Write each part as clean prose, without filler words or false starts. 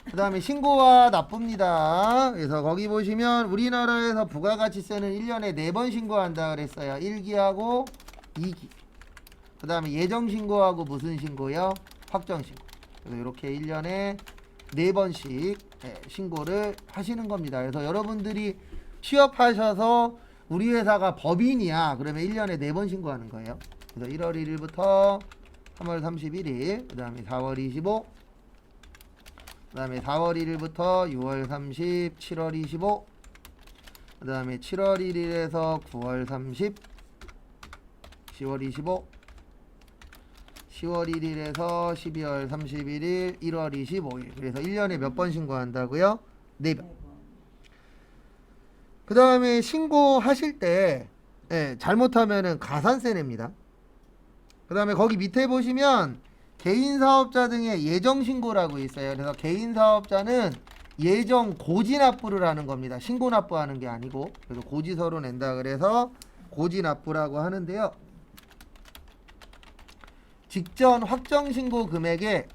그 다음에 신고와 납부입니다. 그래서 거기 보시면 우리나라에서 부가가치세는 1년에 4번 신고한다 그랬어요. 1기하고 2기. 그 다음에 예정신고하고 무슨 신고요? 확정신고. 그래서 이렇게 1년에 4번씩 신고를 하시는 겁니다. 그래서 여러분들이 취업하셔서 우리 회사가 법인이야. 그러면 1년에 4번 신고하는 거예요. 그래서 1월 1일부터 3월 31일, 그 다음에 4월 25, 그 다음에 4월 1일부터 6월 30, 7월 25, 그 다음에 7월 1일에서 9월 30, 10월 25, 10월 1일에서 12월 31일, 1월 25일. 그래서 1년에 몇 번 신고한다고요? 4번. 그 다음에 신고하실 때 잘못하면은 가산세 냅니다. 그 다음에 거기 밑에 보시면 개인사업자 등의 예정신고라고 있어요. 그래서 개인사업자는 예정 고지납부를 하는 겁니다. 신고납부하는 게 아니고. 그래서 고지서로 낸다 그래서 고지납부라고 하는데요. 직전 확정신고 금액의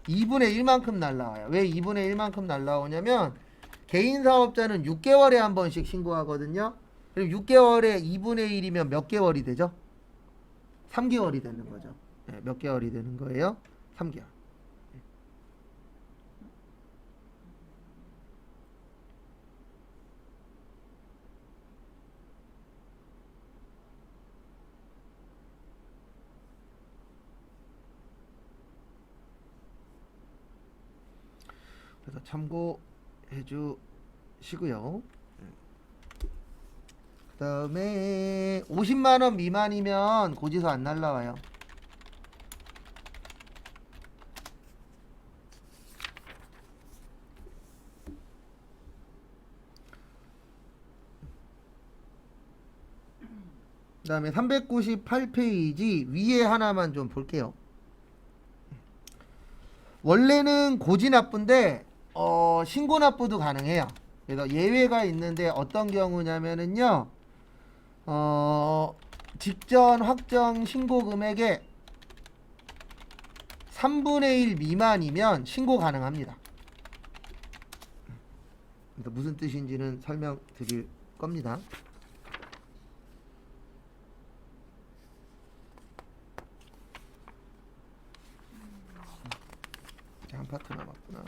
2분의 1만큼 날라와요. 왜 2분의 1만큼 날라오냐면 개인사업자는 6개월에 한 번씩 신고하거든요. 그리고 6개월에 2분의 1이면 몇 개월이 되죠? 3개월이 되는 거죠. 몇 개월이 되는 거예요? 3개월. 그래서 참고해 주시고요. 그 다음에 50만원 미만이면 고지서 안 날라와요. 그 다음에 398페이지 위에 하나만 좀 볼게요. 원래는 고지납부인데 신고납부도 가능해요. 그래서 예외가 있는데 어떤 경우냐면은요, 직전 확정 신고 금액의 3분의 1 미만이면 신고 가능합니다. 그래서 무슨 뜻인지는 설명드릴 겁니다. 한 파트 남았구나.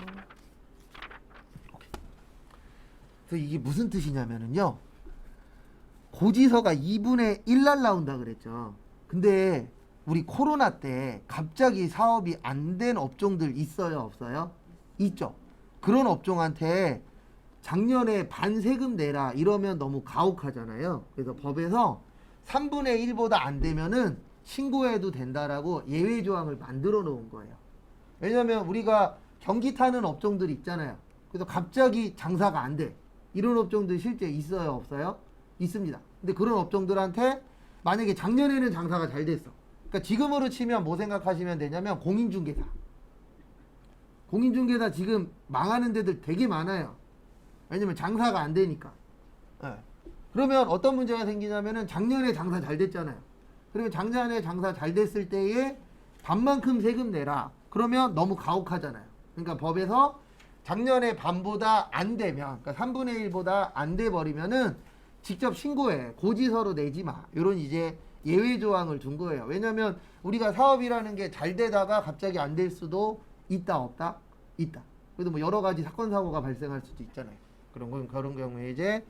오케이. 그래서 이게 무슨 뜻이냐면은요, 고지서가 2분의 1 날라온다 그랬죠. 근데 우리 코로나 때 갑자기 사업이 안 된 업종들 있어요, 없어요? 있죠. 그런 업종한테 작년에 반 세금 내라 이러면 너무 가혹하잖아요. 그래서 법에서 3분의 1보다 안 되면은 신고해도 된다라고 예외 조항을 만들어 놓은 거예요. 왜냐면 우리가 경기 타는 업종들 있잖아요. 그래서 갑자기 장사가 안 돼. 이런 업종들 실제 있어요, 없어요? 있습니다. 근데 그런 업종들한테 만약에 작년에는 장사가 잘 됐어. 그러니까 지금으로 치면 뭐 생각하시면 되냐면 공인중개사. 공인중개사 지금 망하는 데들 되게 많아요. 왜냐면 장사가 안 되니까. 그러면 어떤 문제가 생기냐면은 작년에 장사 잘 됐잖아요. 그러면 작년에 장사 잘 됐을 때에 반만큼 세금 내라. 그러면 너무 가혹하잖아요. 그러니까 법에서 작년에 반보다 안 되면, 그러니까 3분의 1보다 안 돼 버리면은 직접 신고해. 고지서로 내지 마. 이런 이제 예외 조항을 둔 거예요. 왜냐면 우리가 사업이라는 게 잘 되다가 갑자기 안 될 수도 있다, 없다? 있다. 그래도 뭐 여러 가지 사건 사고가 발생할 수도 있잖아요. 그런 경우에 이제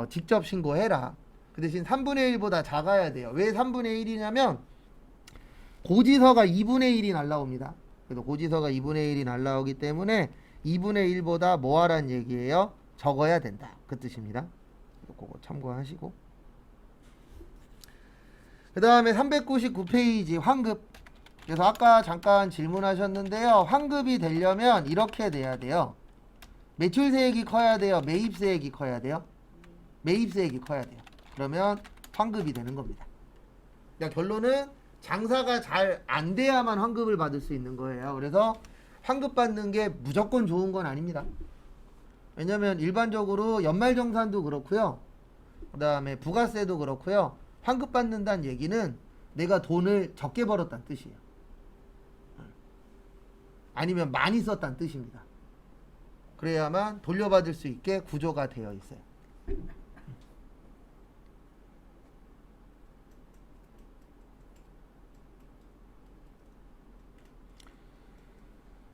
직접 신고해라. 그 대신 3분의 1보다 작아야 돼요. 왜 3분의 1이냐면 고지서가 2분의 1이 날라옵니다. 그래서 고지서가 2분의 1이 날라오기 때문에 2분의 1보다 뭐 하란 얘기예요? 적어야 된다. 그 뜻입니다. 그거 참고하시고. 그 다음에 399페이지 환급. 그래서 아까 잠깐 질문하셨는데요. 환급이 되려면 이렇게 돼야 돼요. 매출세액이 커야 돼요? 매입세액이 커야 돼요? 매입세액이 커야 돼요. 그러면 환급이 되는 겁니다. 그러니까 결론은 장사가 잘 안 돼야만 환급을 받을 수 있는 거예요. 그래서 환급 받는 게 무조건 좋은 건 아닙니다. 왜냐면 일반적으로 연말정산도 그렇고요. 그 다음에 부가세도 그렇고요. 환급 받는다는 얘기는 내가 돈을 적게 벌었다는 뜻이에요. 아니면 많이 썼다는 뜻입니다. 그래야만 돌려받을 수 있게 구조가 되어 있어요.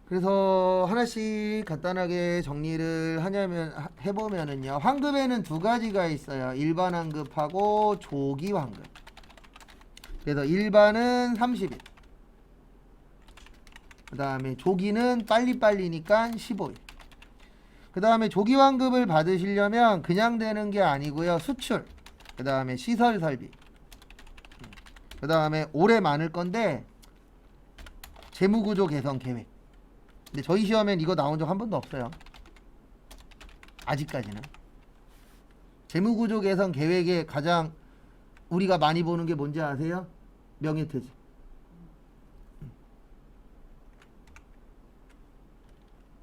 그래서 하나씩 간단하게 정리를 해보면은요. 환급에는 두 가지가 있어요. 일반 환급하고 조기 환급. 그래서 일반은 30일. 그 다음에 조기는 빨리빨리니까 15일. 그 다음에 조기 환급을 받으시려면 그냥 되는 게 아니고요. 수출. 그 다음에 시설 설비. 그 다음에 올해 많을 건데 재무구조 개선 계획. 근데 저희 시험엔 이거 나온 적 한 번도 없어요. 아직까지는. 재무구조 개선 계획에 가장 우리가 많이 보는 게 뭔지 아세요? 명예퇴직.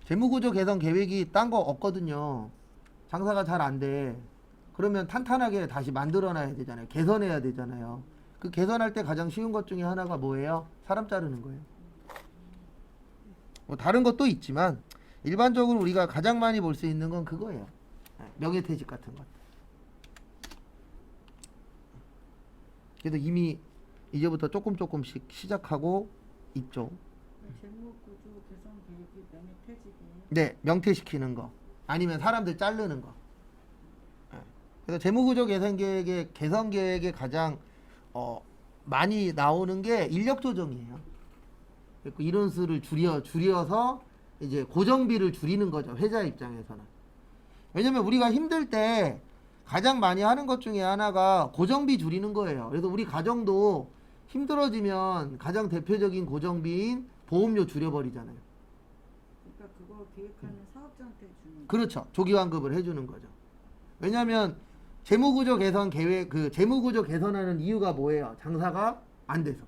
재무구조 개선 계획이 딴 거 없거든요. 장사가 잘 안 돼. 그러면 탄탄하게 다시 만들어놔야 되잖아요. 개선해야 되잖아요. 그 개선할 때 가장 쉬운 것 중에 하나가 뭐예요? 사람 자르는 거예요. 뭐 다른 것도 있지만 일반적으로 우리가 가장 많이 볼 수 있는 건 그거예요. 명예퇴직 같은 것. 그래도 이미 이제부터 조금씩 시작하고 있죠. 재무구조 개선 계획이 명예퇴직이에요? 네, 명퇴시키는 거 아니면 사람들 자르는 거. 그래서 재무구조 개선 계획에 가장 많이 나오는 게 인력 조정이에요. 인원수를 줄여서 이제 고정비를 줄이는 거죠. 회사 입장에서는. 왜냐면 우리가 힘들 때 가장 많이 하는 것 중에 하나가 고정비 줄이는 거예요. 그래서 우리 가정도 힘들어지면 가장 대표적인 고정비인 보험료 줄여버리잖아요. 그러니까 그거 기획하는 사업자한테 주는. 그렇죠. 조기환급을 해주는 거죠. 왜냐하면 재무구조 개선 계획, 재무구조 개선하는 이유가 뭐예요? 장사가 안 돼서.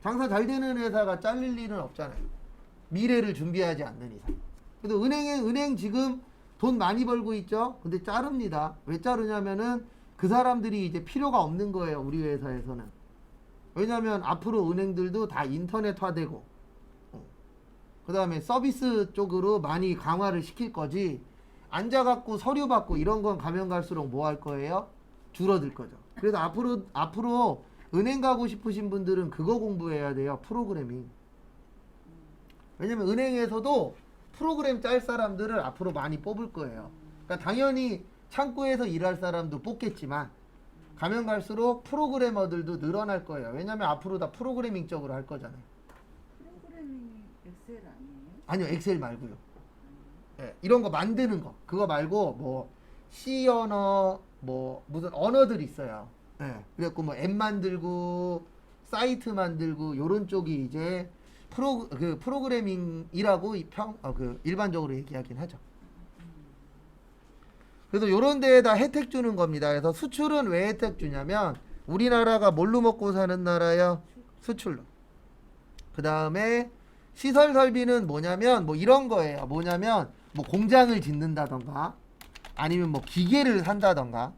장사 잘 되는 회사가 잘릴 일은 없잖아요. 미래를 준비하지 않는 이상. 그래서 은행 지금 돈 많이 벌고 있죠? 근데 자릅니다. 왜 자르냐면은 그 사람들이 이제 필요가 없는 거예요. 우리 회사에서는. 왜냐면 앞으로 은행들도 다 인터넷화되고, 그 다음에 서비스 쪽으로 많이 강화를 시킬 거지, 앉아갖고 서류 받고 이런 건 가면 갈수록 뭐 할 거예요? 줄어들 거죠. 그래서 앞으로 은행 가고 싶으신 분들은 그거 공부해야 돼요. 프로그래밍. 왜냐면 은행에서도 프로그램 짤 사람들을 앞으로 많이 뽑을 거예요. 그러니까 당연히 창구에서 일할 사람도 뽑겠지만 가면 갈수록 프로그래머들도 늘어날 거예요. 왜냐면 앞으로 다 프로그래밍 쪽으로 할 거잖아요. 프로그래밍이 엑셀 아니에요? 아니요, 엑셀 말고요. 네, 이런 거 만드는 거. 그거 말고 뭐 C 언어, 뭐 무슨 언어들이 있어요. 네, 그래갖고 뭐 앱 만들고 사이트 만들고 요런 쪽이 이제 프로그래밍이라고 일반적으로 얘기하긴 하죠. 그래서 요런 데에다 혜택 주는 겁니다. 그래서 수출은 왜 혜택 주냐면 우리나라가 뭘로 먹고 사는 나라요? 수출로. 그 다음에 시설 설비는 뭐냐면 뭐 이런 거예요. 뭐냐면 뭐 공장을 짓는다던가 아니면 뭐 기계를 산다던가,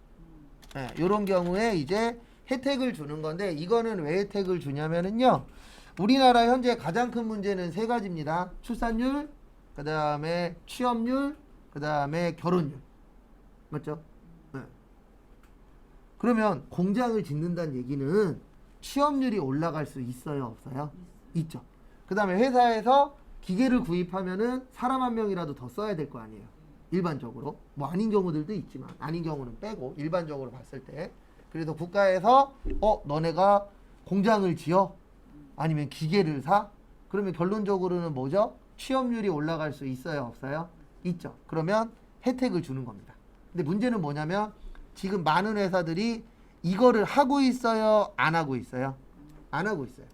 네, 요런 경우에 이제 혜택을 주는 건데, 이거는 왜 혜택을 주냐면은요, 우리나라 현재 가장 큰 문제는 세 가지입니다. 출산율, 그 다음에 취업률, 그 다음에 결혼율. 맞죠? 네. 그러면 공장을 짓는다는 얘기는 취업률이 올라갈 수 있어요, 없어요? 있죠. 그 다음에 회사에서 기계를 구입하면은 사람 한 명이라도 더 써야 될 거 아니에요. 일반적으로. 뭐 아닌 경우들도 있지만, 아닌 경우는 빼고 일반적으로 봤을 때. 그래서 국가에서 너네가 공장을 지어? 아니면 기계를 사? 그러면 결론적으로는 뭐죠? 취업률이 올라갈 수 있어요, 없어요? 있죠. 그러면 혜택을 주는 겁니다. 근데 문제는 뭐냐면 지금 많은 회사들이 이거를 하고 있어요, 안 하고 있어요? 안 하고 있어요.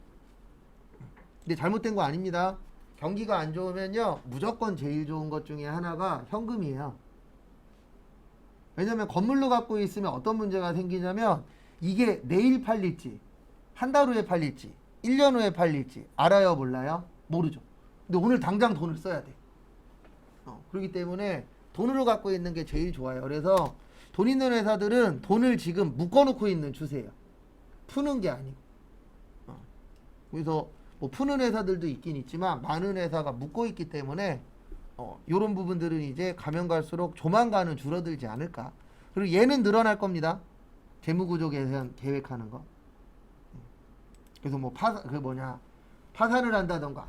근데 잘못된 거 아닙니다. 경기가 안 좋으면요, 무조건 제일 좋은 것 중에 하나가 현금이에요. 왜냐면 건물로 갖고 있으면 어떤 문제가 생기냐면 이게 내일 팔릴지, 한 달 후에 팔릴지, 1년 후에 팔릴지 알아요, 몰라요? 모르죠. 근데 오늘 당장 돈을 써야 돼. 그렇기 때문에 돈으로 갖고 있는 게 제일 좋아요. 그래서 돈 있는 회사들은 돈을 지금 묶어놓고 있는 추세예요. 푸는 게 아니고. 그래서 뭐 푸는 회사들도 있긴 있지만 많은 회사가 묶어 있기 때문에 요런 부분들은 이제 가면 갈수록 조만간은 줄어들지 않을까. 그리고 얘는 늘어날 겁니다. 재무구조 개선 계획하는 거. 그래서 뭐 파산을 한다던가,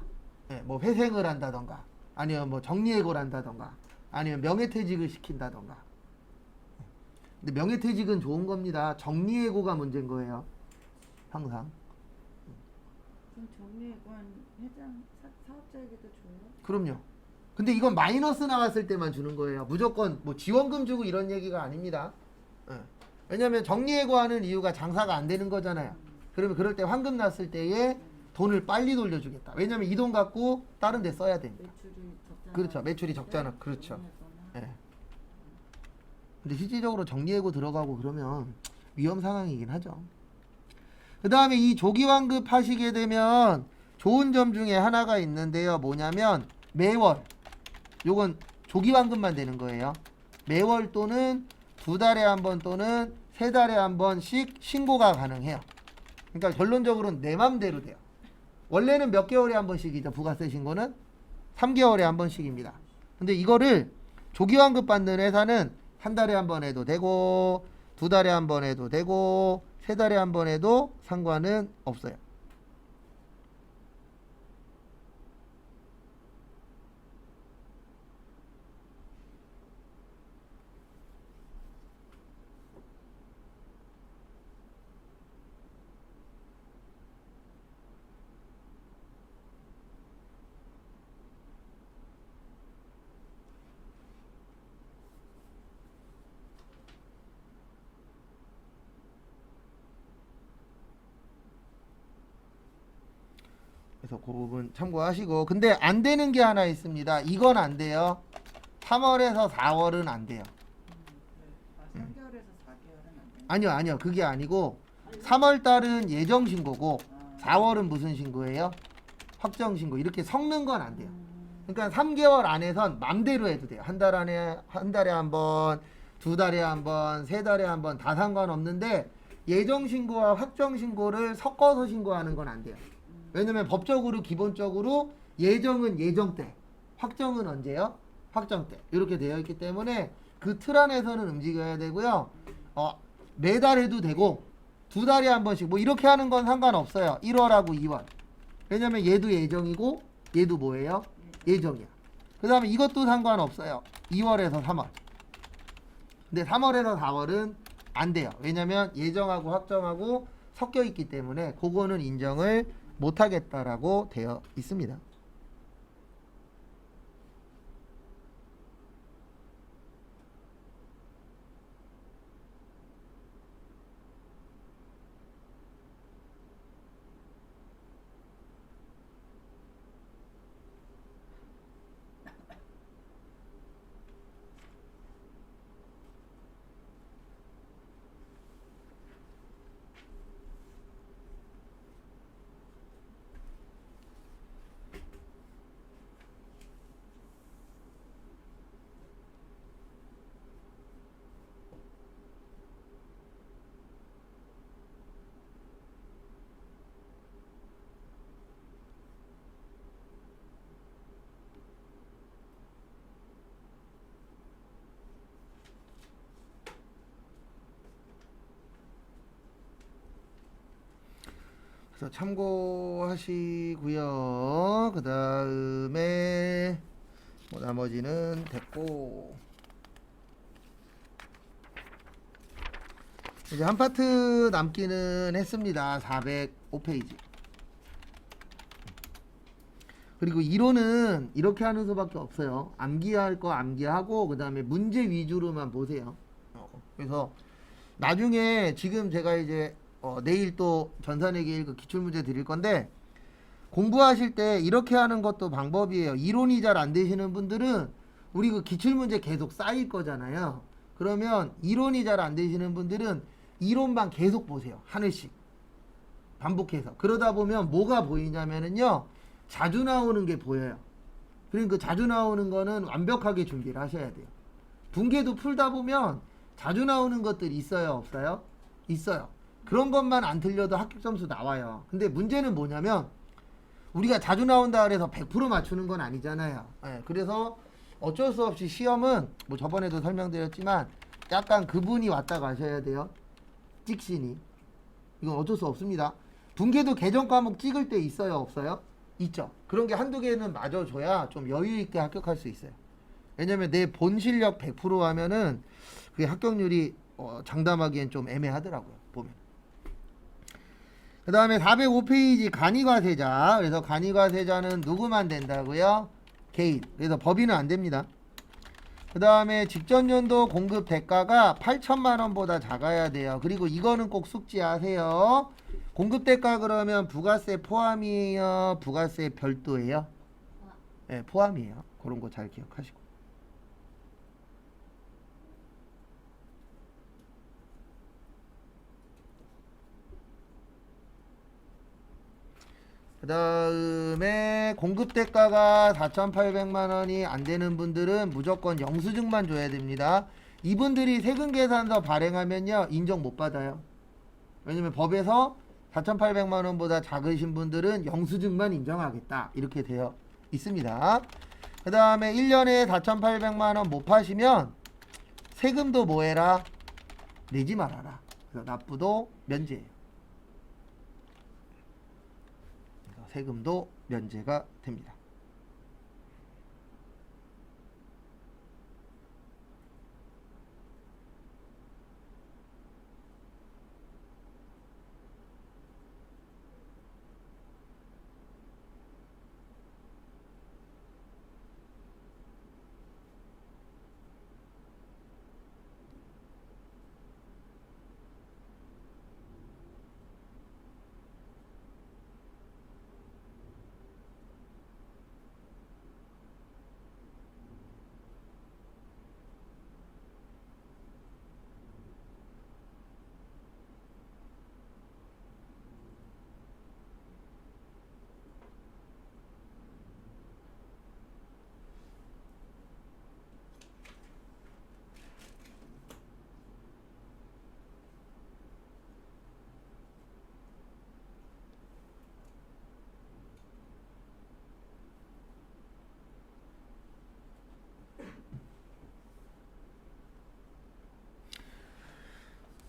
뭐 회생을 한다던가, 아니면 뭐 정리해고를 한다던가, 아니면 명예퇴직을 시킨다던가. 근데 명예퇴직은 좋은 겁니다. 정리해고가 문제인 거예요. 항상. 그럼 정리해관 회장 사업자에게도 줘요? 그럼요. 근데 이건 마이너스 나왔을 때만 주는 거예요. 무조건 뭐 지원금 주고 이런 얘기가 아닙니다. 왜냐하면 정리해고하는 이유가 장사가 안 되는 거잖아요. 그러면 그럴 때 환급 났을 때에 돈을 빨리 돌려주겠다. 왜냐하면 이 돈 갖고 다른 데 써야 되니까. 매출이 적잖아. 그렇죠. 매출이 적잖아. 그렇죠. 근데 실질적으로 정리해고 들어가고 그러면 위험 상황이긴 하죠. 그 다음에 이 조기환급 하시게 되면 좋은 점 중에 하나가 있는데요. 뭐냐면 매월, 요건 조기환급만 되는 거예요. 매월 또는 2달에 한 번 또는 3달에 한 번씩 신고가 가능해요. 그러니까 결론적으로는 내 맘대로 돼요. 원래는 몇 개월에 한 번씩이죠. 부가세 신고는 3개월에 한 번씩입니다. 근데 이거를 조기환급 받는 회사는 1달에 한 번 해도 되고 2달에 한 번 해도 되고 3달에 한 번 해도 상관은 없어요. 그래서 그 부분 참고하시고, 근데 안 되는 게 하나 있습니다. 이건 안 돼요. 3월에서 4월은 안 돼요. 3개월에서 4개월은 안 돼? 아니요. 그게 아니고 3월 달은 예정 신고고 4월은 무슨 신고예요? 확정 신고. 이렇게 섞는 건 안 돼요. 그러니까 3개월 안에선 맘대로 해도 돼요. 한 달에 한 번, 2달에 한 번, 3달에 한 번 다 상관없는데 예정 신고와 확정 신고를 섞어서 신고하는 건 안 돼요. 왜냐면 법적으로 기본적으로 예정은 예정 때, 확정은 언제요? 확정 때. 이렇게 되어 있기 때문에 그 틀 안에서는 움직여야 되고요. 매달 해도 되고 2달에 한 번씩 뭐 이렇게 하는 건 상관없어요. 1월하고 2월. 왜냐면 얘도 예정이고 얘도 뭐예요? 예정이야. 그 다음에 이것도 상관없어요. 2월에서 3월. 근데 3월에서 4월은 안 돼요. 왜냐면 예정하고 확정하고 섞여 있기 때문에 그거는 인정을 못하겠다라고 되어 있습니다. 그래서 참고하시고요. 그 다음에 뭐 나머지는 됐고, 이제 한 파트 남기는 했습니다. 405페이지. 그리고 이론은 이렇게 하는 수밖에 없어요. 암기할 거 암기하고 그 다음에 문제 위주로만 보세요. 그래서 나중에 지금 제가 이제 내일 또 전산회계 1급 기출문제 드릴 건데, 공부하실 때 이렇게 하는 것도 방법이에요. 이론이 잘 안 되시는 분들은 우리 그 기출문제 계속 쌓일 거잖아요. 그러면 이론이 잘 안 되시는 분들은 이론만 계속 보세요. 하늘씩 반복해서. 그러다 보면 뭐가 보이냐면은요, 자주 나오는 게 보여요. 그러니까 그 자주 나오는 거는 완벽하게 준비를 하셔야 돼요. 분계도 풀다 보면 자주 나오는 것들이 있어요, 없어요? 있어요. 그런 것만 안 틀려도 합격 점수 나와요. 근데 문제는 뭐냐면 우리가 자주 나온다 그래서 100% 맞추는 건 아니잖아요. 예, 그래서 어쩔 수 없이 시험은 뭐 저번에도 설명드렸지만 약간 그분이 왔다 가셔야 돼요. 찍신이. 이건 어쩔 수 없습니다. 분계도 개정 과목 찍을 때 있어요, 없어요? 있죠. 그런 게 한두 개는 맞아줘야 좀 여유 있게 합격할 수 있어요. 왜냐면 내 본 실력 100% 하면은 그게 합격률이 장담하기엔 좀 애매하더라고요, 보면. 그 다음에 405페이지 간이과세자. 그래서 간이과세자는 누구만 된다고요? 개인. 그래서 법인은 안 됩니다. 그 다음에 직전 연도 공급 대가가 8천만 원보다 작아야 돼요. 그리고 이거는 꼭 숙지하세요. 공급 대가 그러면 부가세 포함이에요? 부가세 별도예요? 네, 포함이에요. 그런 거 잘 기억하시고. 그 다음에 공급 대가가 4,800만 원이 안 되는 분들은 무조건 영수증만 줘야 됩니다. 이분들이 세금 계산서 발행하면요, 인정 못 받아요. 왜냐면 법에서 4,800만 원보다 작으신 분들은 영수증만 인정하겠다, 이렇게 되어 있습니다. 그 다음에 1년에 4,800만 원 못 파시면 세금도 뭐 해라? 내지 말아라. 그래서 납부도 면제예요. 세금도 면제가 됩니다.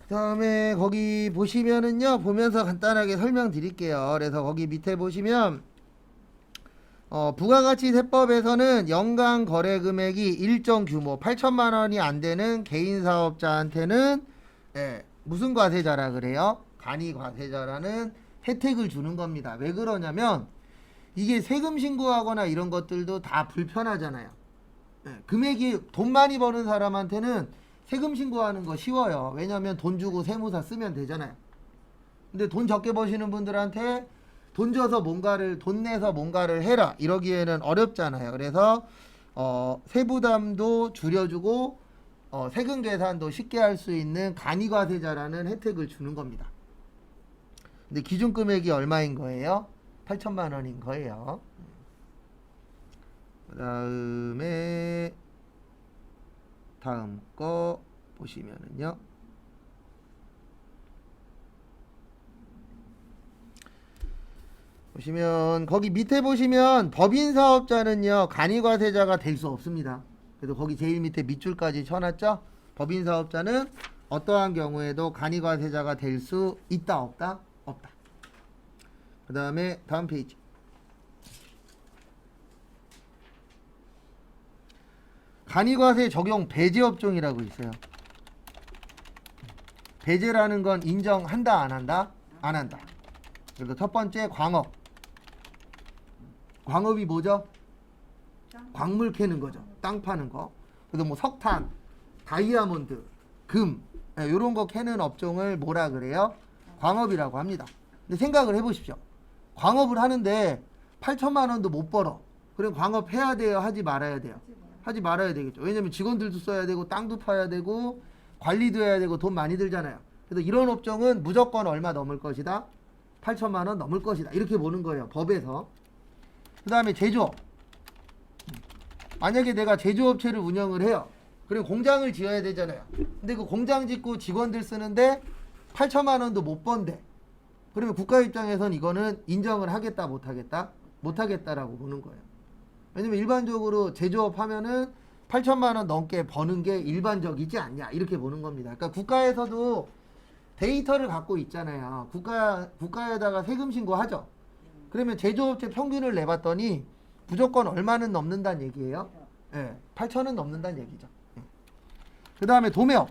그 다음에 거기 보시면은요, 보면서 간단하게 설명드릴게요. 그래서 거기 밑에 보시면 부가가치세법에서는 연간 거래 금액이 일정 규모 8천만 원이 안 되는 개인 사업자한테는 무슨 과세자라 그래요? 간이과세자라는 혜택을 주는 겁니다. 왜 그러냐면 이게 세금 신고하거나 이런 것들도 다 불편하잖아요. 금액이 돈 많이 버는 사람한테는 세금 신고하는 거 쉬워요. 왜냐면 돈 주고 세무사 쓰면 되잖아요. 근데 돈 적게 버시는 분들한테 돈 줘서 뭔가를, 돈 내서 뭔가를 해라 이러기에는 어렵잖아요. 그래서 세부담도 줄여주고 세금 계산도 쉽게 할 수 있는 간이과세자라는 혜택을 주는 겁니다. 근데 기준 금액이 얼마인 거예요? 8천만 원인 거예요. 그 다음에 다음 거 보시면은요, 보시면 거기 밑에 보시면 법인 사업자는요 간이과세자가 될 수 없습니다. 그래서 거기 제일 밑에 밑줄까지 쳐놨죠. 법인 사업자는 어떠한 경우에도 간이과세자가 될 수 있다, 없다? 없다. 그 다음에 다음 페이지. 간이과세 적용 배제업종이라고 있어요. 배제라는 건 인정한다, 안 한다? 안 한다. 그래서 첫 번째 광업. 광업이 뭐죠? 광물 캐는 거죠. 땅 파는 거. 그래서 뭐 석탄, 다이아몬드, 금 이런 거 캐는 업종을 뭐라 그래요? 광업이라고 합니다. 근데 생각을 해보십시오. 광업을 하는데 8천만 원도 못 벌어. 그럼 광업해야 돼요? 하지 말아야 돼요? 하지 말아야 되겠죠. 왜냐면 직원들도 써야 되고 땅도 파야 되고 관리도 해야 되고 돈 많이 들잖아요. 그래서 이런 업종은 무조건 얼마 넘을 것이다? 8천만 원 넘을 것이다. 이렇게 보는 거예요. 법에서. 그 다음에 제조업. 만약에 내가 제조업체를 운영을 해요. 그리고 공장을 지어야 되잖아요. 근데 그 공장 짓고 직원들 쓰는데 8천만 원도 못 번대. 그러면 국가 입장에선 이거는 인정을 하겠다, 못 하겠다? 못하겠다라고 보는 거예요. 왜냐면 일반적으로 제조업 하면은 8천만 원 넘게 버는 게 일반적이지 않냐 이렇게 보는 겁니다. 그러니까 국가에서도 데이터를 갖고 있잖아요. 국가에다가 세금 신고하죠. 그러면 제조업체 평균을 내봤더니 무조건 얼마는 넘는다는 얘기예요. 예, 8천은 넘는다는 얘기죠. 그 다음에 도매업.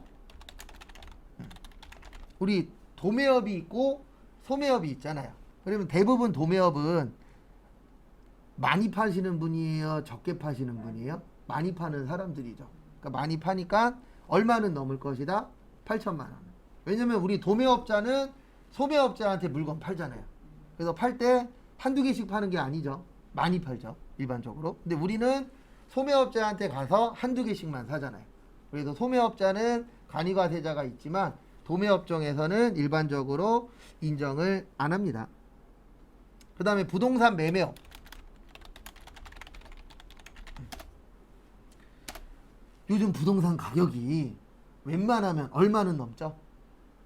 우리 도매업이 있고 소매업이 있잖아요. 그러면 대부분 도매업은 많이 파시는 분이에요? 적게 파시는 분이에요? 많이 파는 사람들이죠. 그러니까 많이 파니까 얼마는 넘을 것이다? 8천만 원. 왜냐면 우리 도매업자는 소매업자한테 물건 팔잖아요. 그래서 팔 때 한두 개씩 파는 게 아니죠. 많이 팔죠. 일반적으로. 근데 우리는 소매업자한테 가서 한두 개씩만 사잖아요. 그래서 소매업자는 간이과세자가 있지만 도매업종에서는 일반적으로 인정을 안 합니다. 그 다음에 부동산 매매업. 요즘 부동산 가격이 웬만하면 얼마는 넘죠?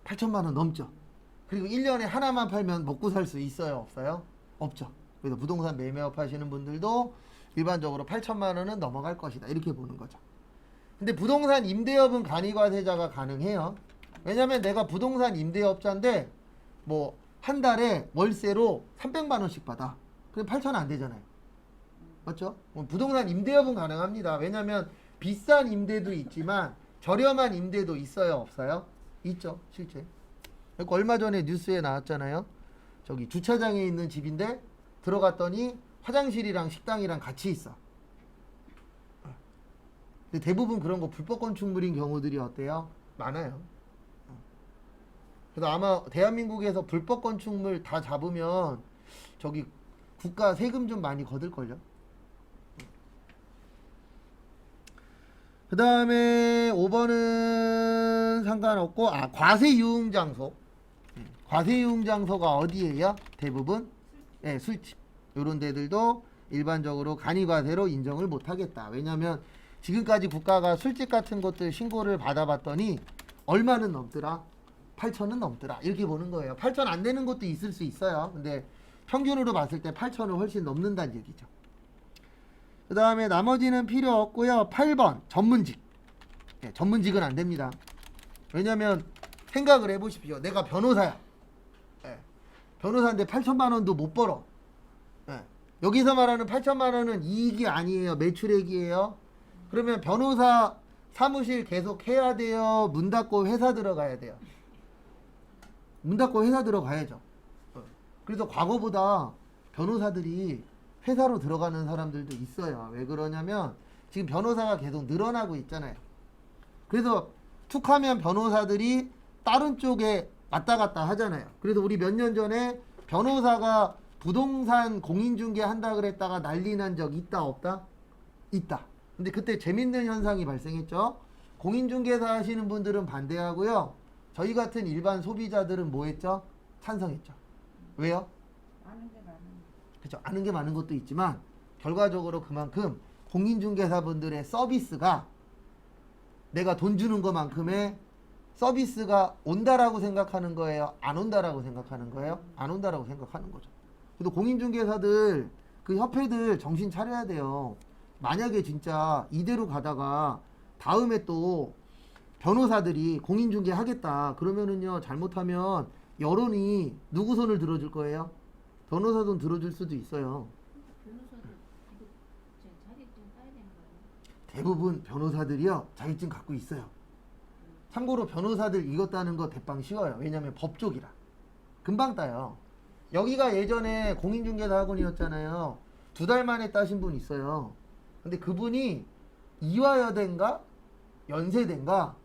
8천만 원 넘죠. 그리고 1년에 하나만 팔면 먹고 살 수 있어요? 없어요? 없죠. 그래서 부동산 매매업 하시는 분들도 일반적으로 8천만 원은 넘어갈 것이다. 이렇게 보는 거죠. 근데 부동산 임대업은 간이과세자가 가능해요. 왜냐면 내가 부동산 임대업자인데 뭐 한 달에 월세로 300만 원씩 받아. 그럼 8천 안 되잖아요. 맞죠? 부동산 임대업은 가능합니다. 왜냐면 비싼 임대도 있지만 저렴한 임대도 있어요? 없어요? 있죠. 실제. 그러니까 얼마 전에 뉴스에 나왔잖아요. 저기 주차장에 있는 집인데 들어갔더니 화장실이랑 식당이랑 같이 있어. 근데 대부분 그런 거 불법 건축물인 경우들이 어때요? 많아요. 그래서 아마 대한민국에서 불법 건축물 다 잡으면 저기 국가 세금 좀 많이 거둘걸요. 그 다음에 5번은 상관없고 과세 유흥 장소. 과세 유흥 장소가 어디예요? 대부분 네, 술집. 이런 데들도 일반적으로 간이과세로 인정을 못하겠다. 왜냐하면 지금까지 국가가 술집 같은 것들 신고를 받아봤더니 얼마는 넘더라? 8천은 넘더라. 이렇게 보는 거예요. 8천 안 되는 것도 있을 수 있어요. 근데 평균으로 봤을 때 8천을 훨씬 넘는다는 얘기죠. 그 다음에 나머지는 필요 없고요. 8번 전문직. 네, 전문직은 안 됩니다. 왜냐면 생각을 해보십시오. 내가 변호사야. 네, 변호사인데 8천만 원도 못 벌어. 네, 여기서 말하는 8천만 원은 이익이 아니에요. 매출액이에요. 그러면 변호사 사무실 계속 해야 돼요? 문 닫고 회사 들어가야 돼요? 문 닫고 회사 들어가야죠. 그래서 과거보다 변호사들이 회사로 들어가는 사람들도 있어요. 왜 그러냐면 지금 변호사가 계속 늘어나고 있잖아요. 그래서 툭하면 변호사들이 다른 쪽에 왔다 갔다 하잖아요. 그래서 우리 몇 년 전에 변호사가 부동산 공인중개 한다 그랬다가 난리 난 적 있다 없다? 있다. 근데 그때 재밌는 현상이 발생했죠. 공인중개사 하시는 분들은 반대하고요. 저희 같은 일반 소비자들은 뭐 했죠? 찬성했죠. 왜요? 아는 게 많은. 그렇죠. 아는 게 많은 것도 있지만 결과적으로 그만큼 공인중개사분들의 서비스가 내가 돈 주는 것만큼의 서비스가 온다라고 생각하는 거예요? 안 온다라고 생각하는 거예요? 안 온다라고 생각하는 거죠. 그래도 공인중개사들 그 협회들 정신 차려야 돼요. 만약에 진짜 이대로 가다가 다음에 또 변호사들이 공인중개 하겠다 그러면은요 잘못하면 여론이 누구 손을 들어줄 거예요? 변호사 손 들어줄 수도 있어요. 변호사도 이거 제 자격증 따야 되는 거예요? 대부분 변호사들이요 자격증 갖고 있어요. 참고로 변호사들 이것 따는 거 대빵 쉬워요. 왜냐면 법쪽이라 금방 따요. 여기가 예전에 공인중개사 학원이었잖아요. 2달 만에 따신 분 있어요. 근데 그분이 이화여대인가 연세대인가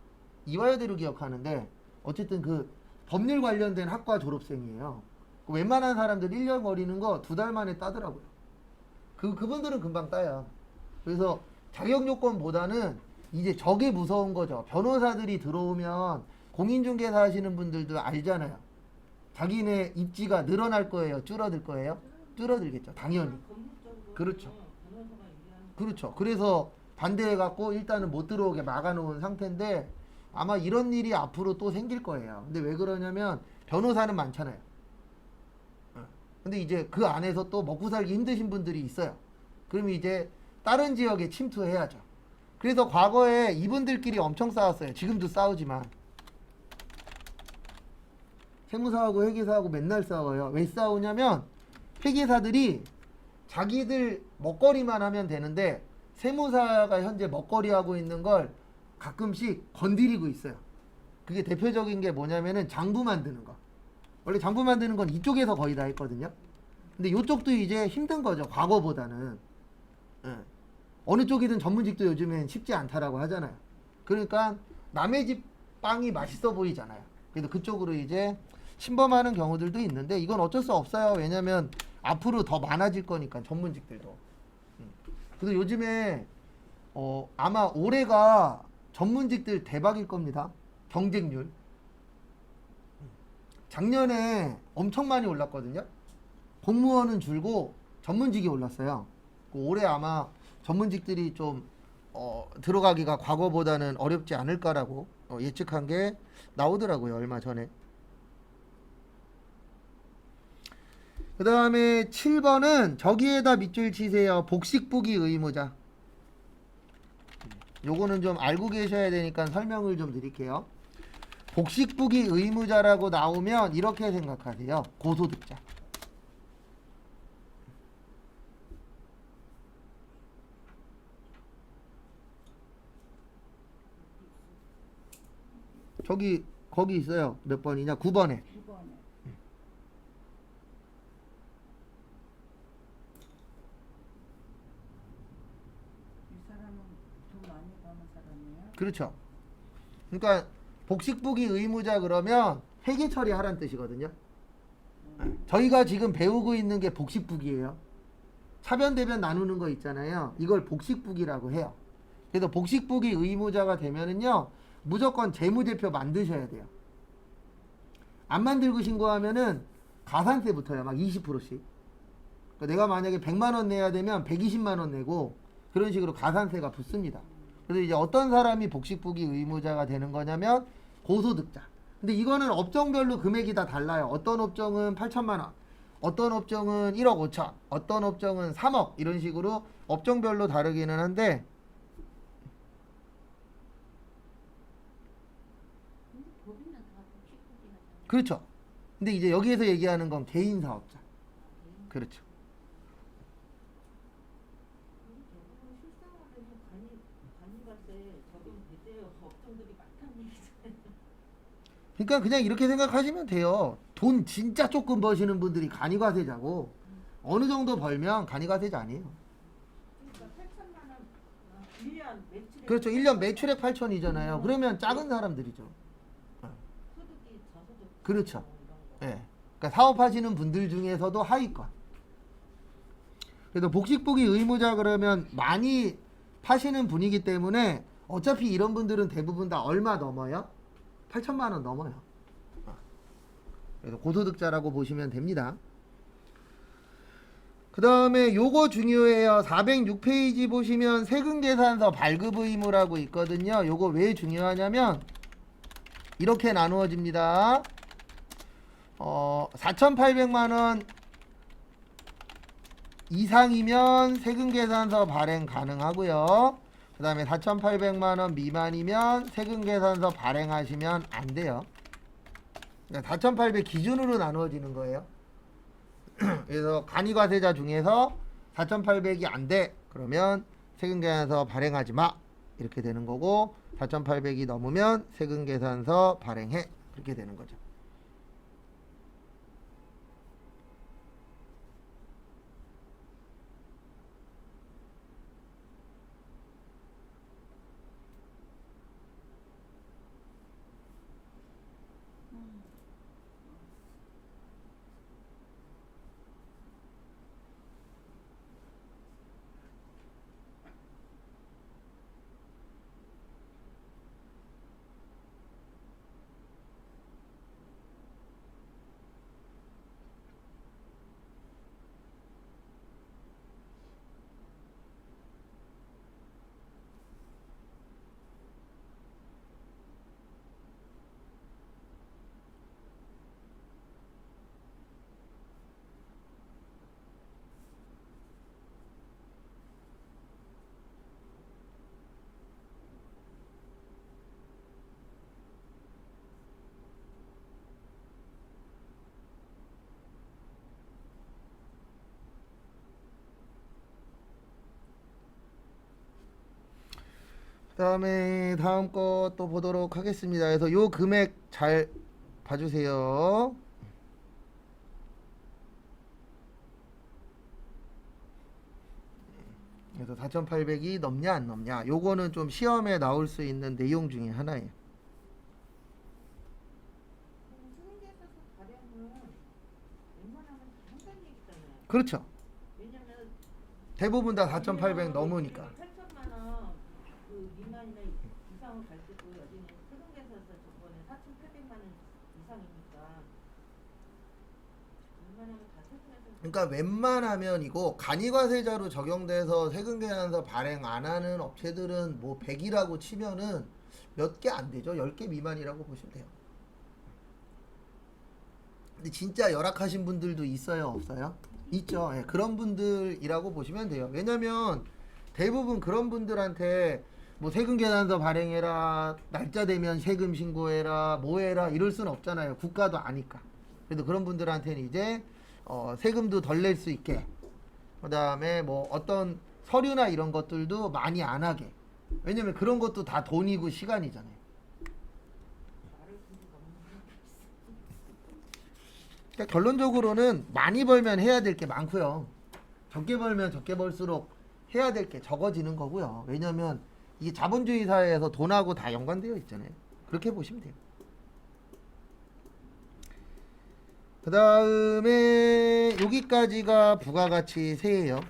이화여대로 기억하는데 어쨌든 그 법률 관련된 학과 졸업생이에요. 웬만한 사람들 1년 걸리는 거 2달 만에 따더라고요. 그분들은 금방 따요. 그래서 자격 요건보다는 이제 저게 무서운 거죠. 변호사들이 들어오면 공인중개사 하시는 분들도 알잖아요. 자기네 입지가 늘어날 거예요? 줄어들 거예요? 줄어들겠죠. 당연히. 그렇죠. 그렇죠. 그래서 반대해갖고 일단은 못 들어오게 막아놓은 상태인데 아마 이런 일이 앞으로 또 생길 거예요. 근데 왜 그러냐면 변호사는 많잖아요. 근데 이제 그 안에서 또 먹고 살기 힘드신 분들이 있어요. 그러면 이제 다른 지역에 침투해야죠. 그래서 과거에 이분들끼리 엄청 싸웠어요. 지금도 싸우지만. 세무사하고 회계사하고 맨날 싸워요. 왜 싸우냐면 회계사들이 자기들 먹거리만 하면 되는데 세무사가 현재 먹거리하고 있는 걸 가끔씩 건드리고 있어요. 그게 대표적인 게 뭐냐면은 장부 만드는 거. 원래 장부 만드는 건 이쪽에서 거의 다 했거든요. 근데 이쪽도 이제 힘든 거죠. 과거보다는. 예. 어느 쪽이든 전문직도 요즘엔 쉽지 않다라고 하잖아요. 그러니까 남의 집 빵이 맛있어 보이잖아요. 그래서 그쪽으로 이제 침범하는 경우들도 있는데 이건 어쩔 수 없어요. 왜냐면 앞으로 더 많아질 거니까 전문직들도. 그래서 요즘에 아마 올해가 전문직들 대박일 겁니다. 경쟁률. 작년에 엄청 많이 올랐거든요. 공무원은 줄고 전문직이 올랐어요. 올해 아마 전문직들이 좀 들어가기가 과거보다는 어렵지 않을까라고 예측한 게 나오더라고요. 얼마 전에. 그 다음에 7번은 저기에다 밑줄 치세요. 복식부기 의무자. 요거는 좀 알고 계셔야 되니까 설명을 좀 드릴게요. 복식부기 의무자라고 나오면 이렇게 생각하세요. 고소득자. 거기 있어요. 몇 번이냐? 9번에. 2번에. 이 사람은 돈 많이 버는 사람이에요? 그렇죠. 그러니까 복식부기 의무자 그러면 회계 처리하라는 뜻이거든요. 저희가 지금 배우고 있는 게 복식부기예요. 차변 대변 나누는 거 있잖아요. 이걸 복식부기라고 해요. 그래서 복식부기 의무자가 되면은요, 무조건 재무제표 만드셔야 돼요. 안 만들고 신고하면은 가산세 붙어요. 막 20%씩. 그러니까 내가 만약에 100만 원 내야 되면 120만 원 내고 그런 식으로 가산세가 붙습니다. 그래서 이제 어떤 사람이 복식부기 의무자가 되는 거냐면 고소득자. 근데 이거는 업종별로 금액이 다 달라요. 어떤 업종은 8천만 원, 어떤 업종은 1억 5천, 어떤 업종은 3억 이런 식으로 업종별로 다르기는 한데 근데 법인은 다 복식부기가 잖아요. 그렇죠. 근데 이제 여기에서 얘기하는 건 개인 사업자. 그렇죠. 대부분 실생활에서 간이갈 때 적용되대요. 업종들이 많다는 얘기잖아요. 그러니까 그냥 이렇게 생각하시면 돼요. 돈 진짜 조금 버시는 분들이 간이과세자고 어느 정도 벌면 간이과세자 아니에요. 그러니까 8천만 원 1년 매출에 그렇죠. 1년 매출액 8천이잖아요. 그러면 작은 사람들이죠. 소득이 저소득 그렇죠. 이런 거. 예. 그러니까 사업하시는 분들 중에서도 하위권. 그래서 복식부기 의무자 그러면 많이 파시는 분이기 때문에 어차피 이런 분들은 대부분 다 얼마 넘어요? 8천만 원 넘어요. 그래서 고소득자라고 보시면 됩니다. 그 다음에 요거 중요해요. 406페이지 보시면 세금계산서 발급 의무라고 있거든요. 요거 왜 중요하냐면 이렇게 나누어집니다. 4,800만원 이상이면 세금계산서 발행 가능하고요. 그 다음에 4,800만원 미만이면 세금계산서 발행하시면 안 돼요. 4,800 기준으로 나누어지는 거예요. 그래서 간이과세자 중에서 4,800이 안 돼. 그러면 세금계산서 발행하지 마. 이렇게 되는 거고 4,800이 넘으면 세금계산서 발행해. 그렇게 되는 거죠. 그다음에 다음 거 또 보도록 하겠습니다. 그래서 요 금액 잘 봐주세요. 그래서 4,800이 넘냐 안 넘냐 요거는 좀 시험에 나올 수 있는 내용 중에 하나예요. 수능에서 발행은 웬만하면 다 한다는 얘기잖아요. 그렇죠. 왜냐면 대부분 다 4,800 넘으니까. 8천만 원 그 미만이나 이상을 갈 때도 여기는 세금계산서 저번에 4,800만 원 이상이니까 웬만하면 다 세금에서 그러니까 웬만하면이고 간이과세자로 적용돼서 세금계산서 발행 안 하는 업체들은 뭐 100이라고 치면은 몇 개 안 되죠. 10개 미만이라고 보시면 돼요. 근데 진짜 열악하신 분들도 있어요, 없어요? 있죠. 예, 그런 분들이라고 보시면 돼요. 왜냐면 대부분 그런 분들한테 뭐 세금계산서 발행해라, 날짜 되면 세금 신고해라, 뭐 해라 이럴 수는 없잖아요. 국가도 아니까. 그래도 그런 분들한테는 이제 세금도 덜 낼 수 있게, 그 다음에 뭐 어떤 서류나 이런 것들도 많이 안 하게. 왜냐면 그런 것도 다 돈이고 시간이잖아요. 말을 듣는 거 없는 그러니까 결론적으로는 많이 벌면 해야 될 게 많고요. 적게 벌면 적게 벌수록 해야 될 게 적어지는 거고요. 왜냐면 이게 자본주의 사회에서 돈하고 다 연관되어 있잖아요. 그렇게 보시면 돼요. 그 다음에 여기까지가 부가가치세예요.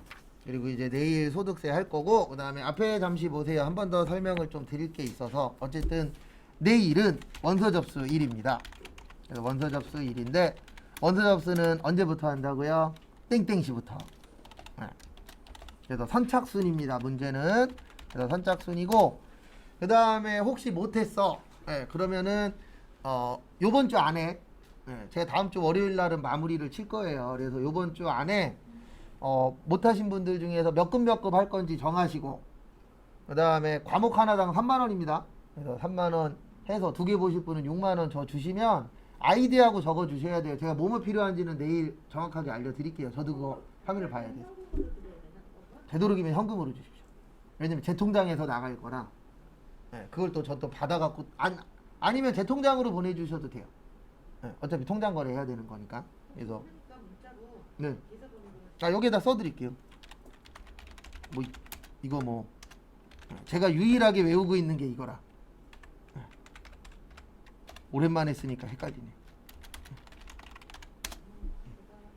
그리고 이제 내일 소득세 할 거고, 그 다음에 앞에 잠시 보세요. 한 번 더 설명을 좀 드릴 게 있어서 어쨌든 내일은 원서 접수일입니다. 그래서 원서 접수일인데 원서 접수는 언제부터 한다고요? 땡땡시부터. 네. 그래서 선착순입니다. 문제는. 그래서 선착순이고, 그 다음에 혹시 못했어. 네, 그러면은 요번 주 안에, 네, 제가 다음 주 월요일 날은 마무리를 칠 거예요. 그래서 요번 주 안에 못하신 분들 중에서 몇 급 할 건지 정하시고, 그 다음에 과목 하나당 3만 원입니다. 그래서 3만 원 해서 2개 보실 분은 6만 원 저 주시면 아이디하고 적어 주셔야 돼요. 제가 뭐뭐 필요한지는 내일 정확하게 알려드릴게요. 저도 그거 화면을 봐야 돼요. 현금으로 드려야 되나? 그거? 되도록이면 현금으로 주십시오. 왜냐면 제 통장에서 나갈 거라. 네, 그걸 또 저 또 받아갖고 아니면 제 통장으로 보내주셔도 돼요. 네, 어차피 통장 거래해야 되는 거니까. 그래서 그러니까 문자로 네, 계좌번호를 여기에다 써드릴게요. 뭐 이거 뭐 제가 유일하게 외우고 있는 게 이거라. 네. 오랜만에 쓰니까 헷갈리네.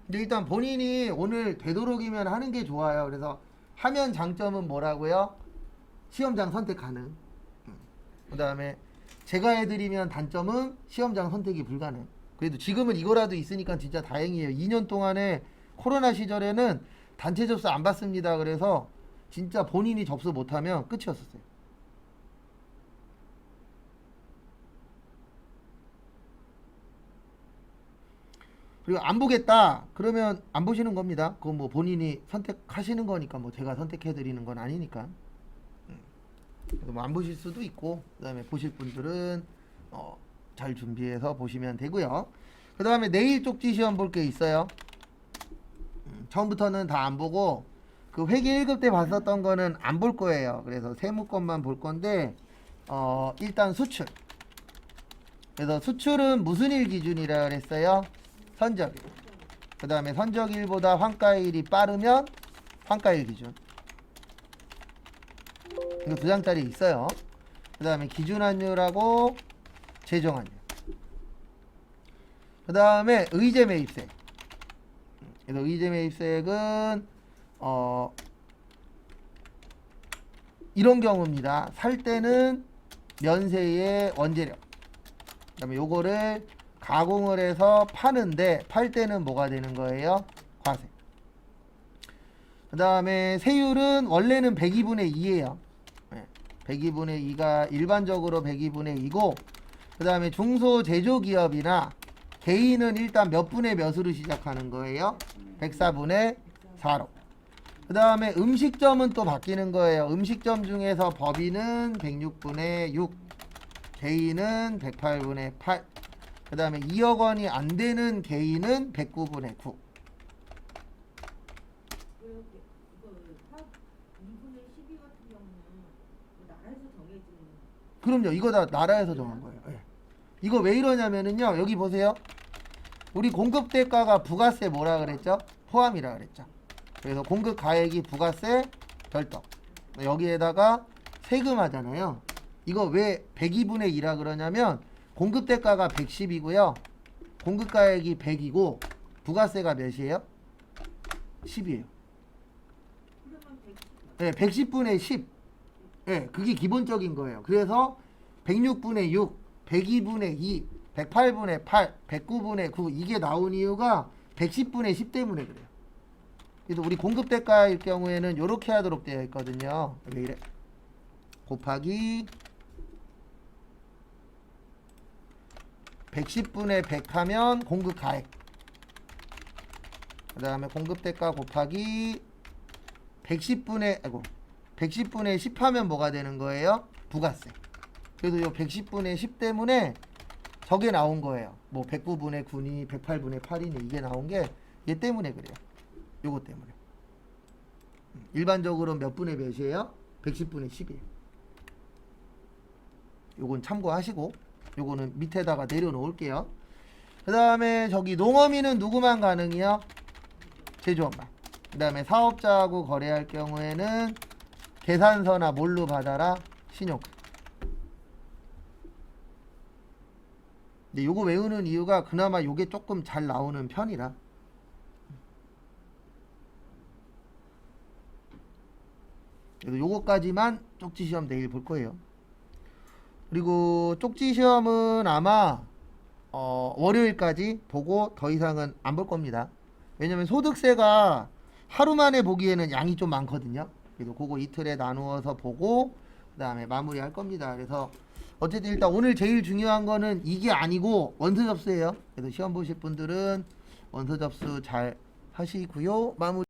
근데 일단 본인이 오늘 되도록이면 하는 게 좋아요. 그래서 하면 장점은 뭐라고요? 시험장 선택 가능. 그 다음에 제가 해드리면 단점은 시험장 선택이 불가능. 그래도 지금은 이거라도 있으니까 진짜 다행이에요. 2년 동안에 코로나 시절에는 단체 접수 안 받습니다. 그래서 진짜 본인이 접수 못하면 끝이었었어요. 그리고 안 보겠다 그러면 안 보시는 겁니다. 그건 뭐 본인이 선택하시는 거니까 뭐 제가 선택해 드리는 건 아니니까. 그래서 뭐 안 보실 수도 있고, 그 다음에 보실 분들은 잘 준비해서 보시면 되고요. 그 다음에 내일 쪽지 시험 볼 게 있어요. 처음부터는 다 안 보고 그 회계 1급 때 봤었던 거는 안 볼 거예요. 그래서 세무권만 볼 건데 일단 수출. 그래서 수출은 무슨 일 기준이라 그랬어요? 선적일. 그 다음에 선적일보다 환가일이 빠르면 환가일 기준. 이거 2장짜리 있어요. 그 다음에 기준환율하고 재정환율. 그 다음에 의제 매입세. 그래서 의제 매입세액은 이런 경우입니다. 살 때는 면세의 원재료. 그 다음에 요거를 가공을 해서 파는데 팔 때는 뭐가 되는 거예요? 과세. 그 다음에 세율은 원래는 102분의 2예요. 102분의 2가 일반적으로 102분의 2고, 그 다음에 중소제조기업이나 개인은 일단 몇 분의 몇으로 시작하는 거예요? 104분의 4로. 그 다음에 음식점은 또 바뀌는 거예요. 음식점 중에서 법인은 106분의 6, 개인은 108분의 8, 그 다음에 2억 원이 안 되는 개인은 109분의 9. 이거 2분의 12 같은 경우는 나라에서 정해지는. 그럼요. 이거 다 나라에서 정한 거예요. 예. 이거 왜 이러냐면은요. 여기 보세요. 우리 공급 대가가 부가세 뭐라 그랬죠? 포함이라 그랬죠. 그래서 공급 가액이 부가세 별도. 여기에다가 세금 하잖아요. 이거 왜 102분의 2라 그러냐면 공급 대가가 110이고요. 공급 가액이 100이고 부가세가 몇이에요? 10이에요. 그러면 110. 네, 110분의 10. 네, 그게 기본적인 거예요. 그래서 106분의 6, 102분의 2, 108분의 8, 109분의 9 이게 나온 이유가 110분의 10 때문에 그래요. 그래서 우리 공급 대가일 경우에는 이렇게 하도록 되어 있거든요. 왜 이래? 곱하기 110분의 100 하면 공급 가액. 그 다음에 공급 대가 곱하기 110분의 10 하면 뭐가 되는 거예요? 부가세. 그래서 요 110분의 10 때문에 저게 나온 거예요. 뭐 109분의 9니 108분의 8이니 이게 나온 게 얘 때문에 그래요. 요거 때문에. 일반적으로 몇 분의 몇이에요? 110분의 10이에요. 요건 참고하시고 요거는 밑에다가 내려놓을게요. 그 다음에 저기 농어민은 누구만 가능해요? 제조업만. 그 다음에 사업자하고 거래할 경우에는 계산서나 뭘로 받아라? 신용카드. 근데 요거 외우는 이유가 그나마 요게 조금 잘 나오는 편이라. 그래서 요거까지만 쪽지 시험 내일 볼 거예요. 그리고 쪽지 시험은 아마 월요일까지 보고 더 이상은 안 볼 겁니다. 왜냐면 소득세가 하루 만에 보기에는 양이 좀 많거든요. 그래서 그거 이틀에 나누어서 보고 그 다음에 마무리할 겁니다. 그래서 어쨌든 일단 오늘 제일 중요한 거는 이게 아니고 원서 접수예요. 그래서 시험 보실 분들은 원서 접수 잘 하시고요. 마무리